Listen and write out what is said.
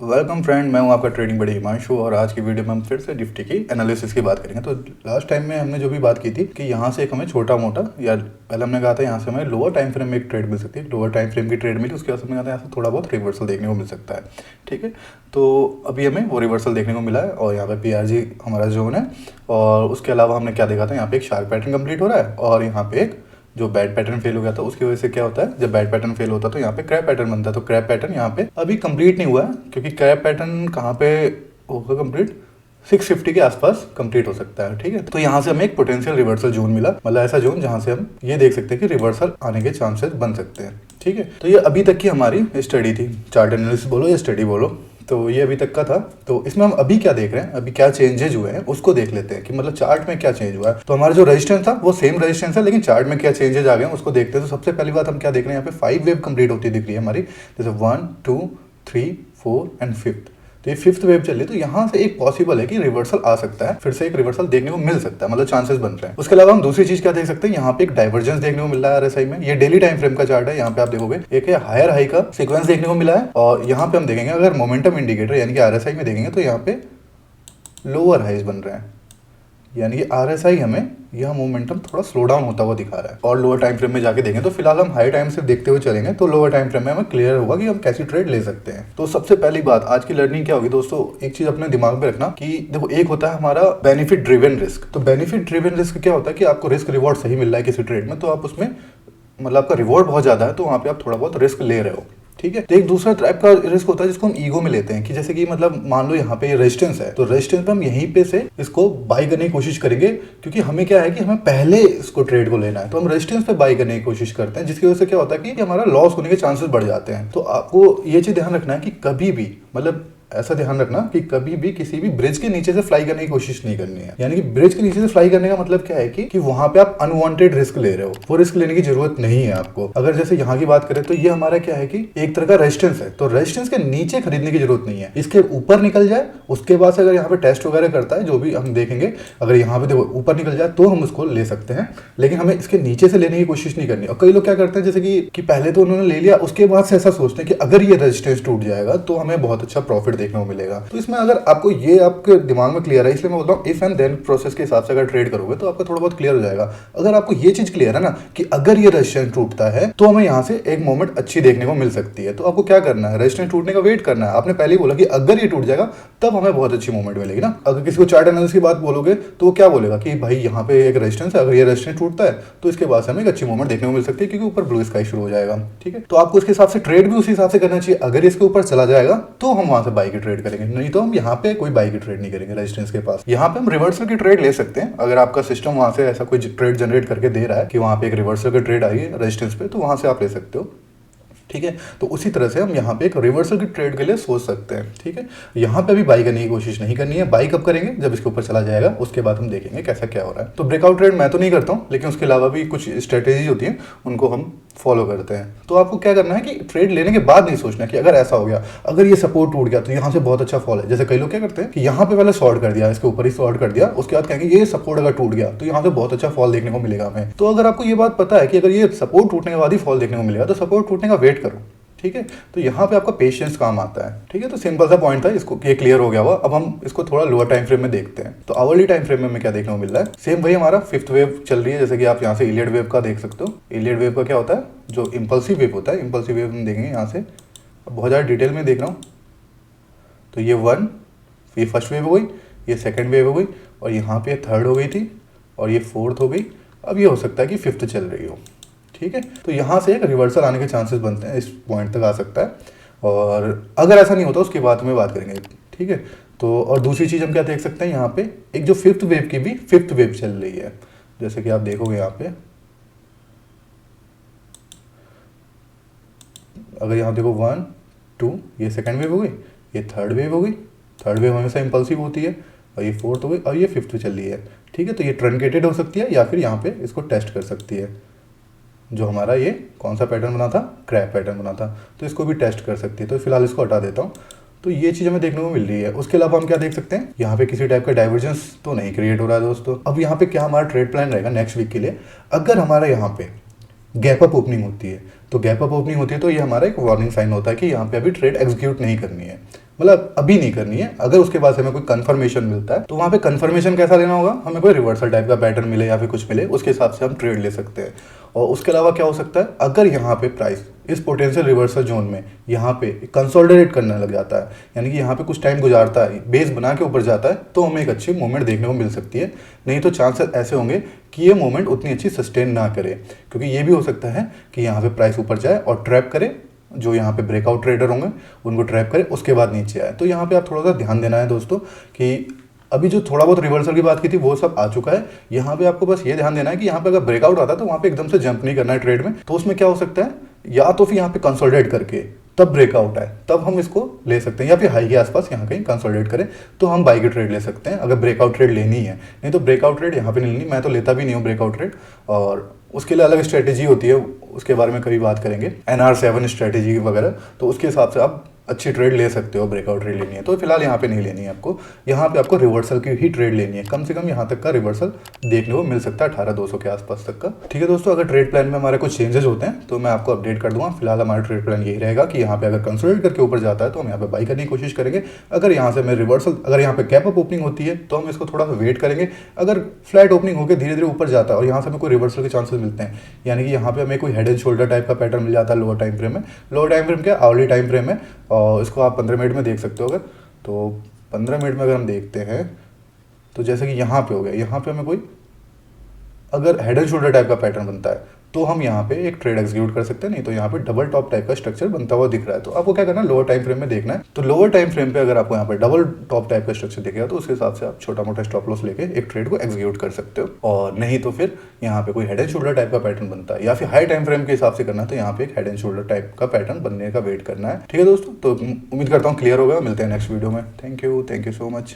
Welcome friend, मैं हूं आपका ट्रेडिंग बड़ी हिमांशु और आज की वीडियो में हम फिर से निफ्टी की एनालिसिस की बात करेंगे। तो लास्ट टाइम में हमने जो भी बात की थी कि यहाँ से एक हमें छोटा मोटा या पहले हमने कहा था यहाँ से हमें लोअर टाइम फ्रेम में एक ट्रेड मिल सकती है, लोअर टाइम फ्रेम की ट्रेड मिली, उसके बाद हमने कहा था यहाँ से थोड़ा बहुत रिवर्सल देखने को मिल सकता है। ठीक है, तो अभी हमें वो रिवर्सल देखने को मिला है और यहाँ पे PRG हमारा जोन है। और उसके अलावा हमने क्या देखा था, यहाँ पे एक शार्प पैटर्न कंप्लीट हो रहा है और यहाँ पे एक जो बैड पैटर्न फेल हो गया था उसकी वजह से क्या होता है, जब बैड पैटर्न फेल होता है तो यहाँ पे क्रैप पैटर्न बनता है। तो क्रैप पैटर्न यहाँ पे अभी कंप्लीट नहीं हुआ है, क्योंकि क्रैप पैटर्न कहाँ पे होगा कंप्लीट, 650 के आसपास कंप्लीट हो सकता है। ठीक है, तो यहाँ से हमें एक पोटेंशियल रिवर्सल जोन मिला, मतलब ऐसा जोन जहाँ से हम ये देख सकते हैं कि रिवर्सल आने के चांसेस बन सकते हैं। ठीक है, तो ये अभी तक की हमारी स्टडी थी, चार्ट एनालिसिस बोलो या स्टडी बोलो, तो ये अभी तक का था। तो इसमें हम अभी क्या देख रहे हैं, अभी क्या चेंजेज हुए हैं उसको देख लेते हैं कि मतलब चार्ट में क्या चेंज हुआ है। तो हमारा जो रेजिस्टेंस था वो सेम रेजिस्टेंस है, लेकिन चार्ट में क्या चेंजेज आ गए हैं उसको देखते हैं। तो सबसे पहली बात हम क्या देख रहे हैं, यहाँ पे 5 वेव कंप्लीट होती दिख रही है हमारी, जैसे 1 2 3 4 एंड 5th। तो ये 5th वेव चल रही है, तो यहाँ से एक पॉसिबल है कि रिवर्सल आ सकता है, फिर से एक रिवर्सल देखने को मिल सकता है, मतलब चांसेस बन रहे हैं। उसके अलावा हम दूसरी चीज क्या देख सकते हैं, यहाँ पे एक डाइवर्जेंस देखने को मिल रहा है RSI में। ये डेली टाइम फ्रेम का चार्ट है, यहाँ पे आप देखोगे एक है हायर हाई का सीक्वेंस देखने को मिला है। और यहाँ पे हम देखेंगे अगर मोमेंटम इंडिकेटर यानी कि RSI में देखेंगे तो यहाँ पे लोअर हाइज बन रहे हैं, यानी कि RSI हमें यह मोमेंटम थोड़ा स्लो डाउन होता हुआ दिखा रहा है। और लोअर टाइम फ्रेम में जाके देखें तो फिलहाल हम हाई टाइम से देखते हुए चलेंगे, तो लोअर टाइम फ्रेम में हमें क्लियर होगा कि हम कैसी ट्रेड ले सकते हैं। तो सबसे पहली बात आज की लर्निंग क्या होगी दोस्तों, एक चीज अपने दिमाग में रखना कि देखो, एक होता है हमारा बेनिफिट ड्रिवन रिस्क। तो बेनिफिट ड्रिवन रिस्क क्या होता है कि आपको रिस्क रिवॉर्ड सही मिल रहा है किसी ट्रेड में, तो आप उसमें मतलब आपका रिवॉर्ड बहुत ज्यादा है, तो वहां पे आप थोड़ा बहुत रिस्क ले रहे हो। ठीक है, तो एक दूसरा टाइप का रिस्क होता है जिसको हम ईगो में लेते हैं, कि जैसे कि मतलब मान लो यहाँ पे रेजिस्टेंस है, तो रेजिस्टेंस पे हम यहीं पे से इसको बाई करने की कोशिश करेंगे, क्योंकि हमें क्या है कि हमें पहले इसको ट्रेड को लेना है, तो हम रेजिस्टेंस पे बाई करने की कोशिश करते हैं, जिसकी वजह से क्या होता है कि हमारा लॉस होने के चांसेस बढ़ जाते हैं। तो आपको ये चीज ध्यान रखना है कि कभी भी मतलब ऐसा ध्यान रखना कि कभी भी किसी भी ब्रिज के नीचे से फ्लाई करने की कोशिश नहीं करनी है। यानी कि ब्रिज के नीचे से फ्लाई करने का मतलब क्या है कि वहां पे आप अनवांटेड रिस्क ले रहे हो, वो रिस्क लेने की जरूरत नहीं है आपको। अगर जैसे यहाँ की बात करें तो ये हमारा क्या है कि एक तरह का रेजिस्टेंस है, तो रेजिस्टेंस के नीचे खरीदने की जरूरत नहीं है, इसके ऊपर निकल जाए उसके बाद से अगर यहाँ पे टेस्ट वगैरह करता है, जो भी हम देखेंगे, अगर यहाँ पे देखो ऊपर निकल जाए तो हम उसको ले सकते हैं, लेकिन हमें इसके नीचे से लेने की कोशिश नहीं करनी। और कई लोग क्या करते हैं जैसे कि पहले तो उन्होंने ले लिया, उसके बाद से ऐसा सोचते हैं कि अगर ये रेजिस्टेंस टूट जाएगा तो हमें बहुत अच्छा प्रॉफिट देखने को मिलेगा। तो इसमें अगर आपको ये आपके दिमाग में क्लियर है, इसलिए मैं बोलता हूँ इफ एंड देन प्रोसेस के हिसाब से अगर ट्रेड करोगे तो आपका थोड़ा बहुत क्लियर हो जाएगा। अगर आपको ये चीज क्लियर है ना कि अगर ये रेजिस्टेंस टूटता है तो हमें यहाँ से एक मोमेंट अच्छी देखने को मिल सकती है, तो आपको क्या करना है, रेजिस्टेंस टूटने का वेट करना है। आपने पहले ही बोला कि अगर ये टूट जाएगा तब हमें बहुत अच्छी मूवमेंट मिलेगी ना। अगर किसी को चार्ट एनालिसिस की बात बोलोगे तो वो क्या बोलेगा कि भाई यहाँ पे एक रेजिस्टेंस है, अगर ये रेजिस्टेंस टूटता है तो इसके बाद से हमें एक अच्छी मूवमेंट देखने को मिल सकती है, क्योंकि ऊपर ब्लू स्काई शुरू हो जाएगा। ठीक है, तो आपको उसके हिसाब से ट्रेड भी उसी हिसाब से करना चाहिए। अगर इसके ऊपर चला जाएगा तो हम वहां से बाई की ट्रेड करेंगे, नहीं तो हम यहाँ पे कोई बाई की ट्रेड नहीं करेंगे रेजिस्टेंस के पास। यहाँ पे हम रिवर्सल की ट्रेड ले सकते हैं, अगर आपका सिस्टम वहां से ऐसा कोई ट्रेड जनरेट करके दे रहा है कि वहां पे एक रिवर्सल की ट्रेड आई है रेजिस्टेंस पे, तो वहां से आप ले सकते हो। ठीक है, तो उसी तरह से हम यहाँ पे एक रिवर्सल की ट्रेड के लिए सोच सकते हैं। ठीक है, यहाँ पे भी बाई करने की कोशिश नहीं करनी है, बाई कब करेंगे, जब इसके ऊपर चला जाएगा, उसके बाद हम देखेंगे कैसा क्या हो रहा है। तो ब्रेकआउट ट्रेड मैं तो नहीं करता हूँ, लेकिन उसके अलावा भी कुछ स्ट्रेटेजी होती है उनको हम फॉलो करते हैं। तो आपको क्या करना है कि ट्रेड लेने के बाद नहीं सोचना कि अगर ऐसा हो गया, अगर ये सपोर्ट टूट गया तो यहाँ से बहुत अच्छा फॉल है। जैसे कई लोग क्या करते हैं कि यहाँ पे पहले शॉर्ट कर दिया, इसके ऊपर ही शॉर्ट कर दिया, उसके बाद कहेंगे ये सपोर्ट अगर टूट गया तो यहाँ से बहुत अच्छा फॉल देखने को मिलेगा हमें। तो अगर आपको ये बात पता है कि अगर ये सपोर्ट टूटने के बाद ही फॉल देखने को मिलेगा तो सपोर्ट टूटने का वेट करो। ठीक है, तो यहाँ पे आपका पेशेंस काम आता है। ठीक है, तो सिंपल सा पॉइंट था, इसको ये क्लियर हो गया हुआ। अब हम इसको थोड़ा लोअर टाइम फ्रेम में देखते हैं। तो आवरली टाइम फ्रेम में हमें क्या देखने को मिल रहा है, सेम वही हमारा 5th वेव चल रही है, जैसे कि आप यहाँ से इलियड वेव का देख सकते हो। इलियड वेव का क्या होता है, जो इंपल्सिव वेव होता है, इंपल्सिव वेव हम देखेंगे यहाँ से, बहुत ज़्यादा डिटेल में देख रहा हूँ। तो ये फर्स्ट वेव हो गई, ये सेकेंड वेव हो गई, और यहाँ पे थर्ड हो गई थी, और ये 4th हो गई। अब ये हो सकता है कि 5th चल रही हो। ठीक है, तो यहाँ से एक रिवर्सल आने के चांसेस बनते हैं, इस पॉइंट तक आ सकता है, और अगर ऐसा नहीं होता उसके बाद में बात करेंगे। ठीक है, तो और दूसरी चीज़ हम क्या देख सकते हैं, यहाँ पे एक जो 5th वेव की भी 5th वेव चल रही है, जैसे कि आप देखोगे यहाँ पे, अगर यहाँ देखो 1 2, ये सेकेंड वेव हो गई, ये थर्ड वेव हो गई। थर्ड वेव हमेशा इंपल्सिव होती है, और ये 4th हो गई, और ये 5th चल रही है। ठीक है, तो ये ट्रंकेटेड हो सकती है या फिर यहाँ पे इसको टेस्ट कर सकती है। जो हमारा ये कौन सा पैटर्न बना था, क्रैप पैटर्न बना था, तो इसको भी टेस्ट कर सकती है। तो फिलहाल इसको हटा देता हूँ। तो ये चीज़ हमें देखने को मिल रही है। उसके अलावा हम क्या देख सकते हैं, यहाँ पे किसी टाइप का डाइवर्जेंस तो नहीं क्रिएट हो रहा है दोस्तों। अब यहाँ पे क्या हमारा ट्रेड प्लान रहेगा नेक्स्ट वीक के लिए, अगर हमारा यहाँ पे गैप अप ओपनिंग होती है, तो गैप अप ओपनिंग होती है तो ये हमारा एक वार्निंग साइन होता है कि यहाँ पे अभी ट्रेड एग्जीक्यूट नहीं करनी है। मतलब अभी नहीं करनी है। अगर उसके बाद हमें कोई कंफर्मेशन मिलता है तो वहाँ पे कंफर्मेशन कैसा लेना होगा, हमें कोई रिवर्सल टाइप का पैटर्न मिले या फिर कुछ मिले, उसके हिसाब से हम ट्रेड ले सकते हैं। और उसके अलावा क्या हो सकता है, अगर यहाँ पे प्राइस इस पोटेंशियल रिवर्सल जोन में यहाँ पे कंसोलिडेट करने लग जाता है, यानी कि यहाँ पे कुछ टाइम गुजारता है, बेस बना के ऊपर जाता है, तो हमें एक अच्छी मूवमेंट देखने को मिल सकती है। नहीं तो चांसेस ऐसे होंगे कि ये मूवमेंट उतनी अच्छी सस्टेन ना करे, क्योंकि ये भी हो सकता है कि यहाँ पे प्राइस ऊपर जाए और ट्रैप करे, जो यहाँ पे ब्रेकआउट ट्रेडर होंगे उनको ट्रैप करे, उसके बाद नीचे आए। तो यहाँ पे आप थोड़ा सा ध्यान देना है दोस्तों कि अभी जो थोड़ा बहुत रिवर्सल की बात की थी वो सब आ चुका है। यहाँ पे आपको बस ये ध्यान देना है कि यहाँ पे अगर ब्रेकआउट आता है तो वहाँ पे एकदम से जंप नहीं करना है ट्रेड में। तो उसमें क्या हो सकता है, या तो फिर यहाँ पे कंसोलिडेट करके तब ब्रेकआउट है, तब हम इसको ले सकते हैं, या फिर हाई के आसपास यहाँ कहीं कंसोलिडेट करें तो हम बाई की ट्रेड ले सकते हैं, अगर ब्रेकआउट ट्रेड लेनी है। नहीं तो ब्रेकआउट ट्रेड यहाँ पे नहीं लेनी, मैं तो लेता भी नहीं हूँ ब्रेकआउट ट्रेड। और उसके लिए अलग स्ट्रेटेजी होती है, उसके बारे में कभी बात करेंगे, NR7 स्ट्रेटेजी वगैरह, तो उसके हिसाब से आप अच्छी ट्रेड ले सकते हो। ब्रेकआउट ट्रेड लेनी है तो फिलहाल यहाँ पे नहीं लेनी है आपको, यहाँ पे आपको रिवर्सल की ही ट्रेड लेनी है। कम से कम यहाँ तक का रिवर्सल देखने को मिल सकता है 18,200 के आसपास तक का। ठीक है दोस्तों, अगर ट्रेड प्लान में हमारे कुछ चेंजेस होते हैं तो मैं आपको अपडेट कर दूंगा। फिलहाल हमारा ट्रेड प्लान यही रहेगा कि यहाँ पे अगर कंसोलिडेट करके ऊपर जाता है तो हम यहाँ पे बाई करने की कोशिश करेंगे। अगर यहाँ से हमें रिवर्सल, अगर यहाँ पे गैप अप ओपनिंग होती है तो हम इसको थोड़ा सा वेट करेंगे। अगर फ्लैट ओपनिंग होकर धीरे धीरे ऊपर जाता है और यहाँ से हमें कोई रिवर्सल के चांसेस मिलते हैं, यानी कि यहाँ पे हमें कोई हेड एंड शोल्डर टाइप का पैटर्न मिल जाता है लोअर टाइम फ्रेम में। लोअर टाइम फ्रेम क्या, आवरली टाइम फ्रेम है, और इसको आप 15 मिनट में देख सकते हो। अगर तो 15 मिनट में अगर हम देखते हैं तो जैसे कि यहाँ पे हो गया, यहाँ पे हमें कोई अगर हेड एंड शोल्डर टाइप का पैटर्न बनता है तो हम यहाँ पे एक ट्रेड एग्जीक्यूट कर सकते हैं। नहीं तो यहाँ पे डबल टॉप टाइप का स्ट्रक्चर बनता हुआ दिख रहा है, तो आपको क्या करना है, लोअर टाइम फ्रेम में देखना है। तो लोअर टाइम फ्रेम पे अगर आपको यहाँ पे डबल टॉप टाइप का स्ट्रक्चर दिखेगा तो उसके हिसाब से आप छोटा मोटा स्टॉप लॉस लेके एक ट्रेड को एग्जीक्यूट कर सकते हो। और नहीं तो फिर यहाँ पे कोई हेड एंड शोल्डर टाइप का पैटर्न बनता है या फिर हाई टाइम फ्रेम के हिसाब से करना है तो यहाँ पे एक हेड एंड शोल्डर टाइप का पैटर्न बनने का वेट करना है। ठीक है दोस्तों, तो उम्मीद करता हूँ क्लियर होगा। मिलते हैं नेक्स्ट वीडियो में। Thank you so much.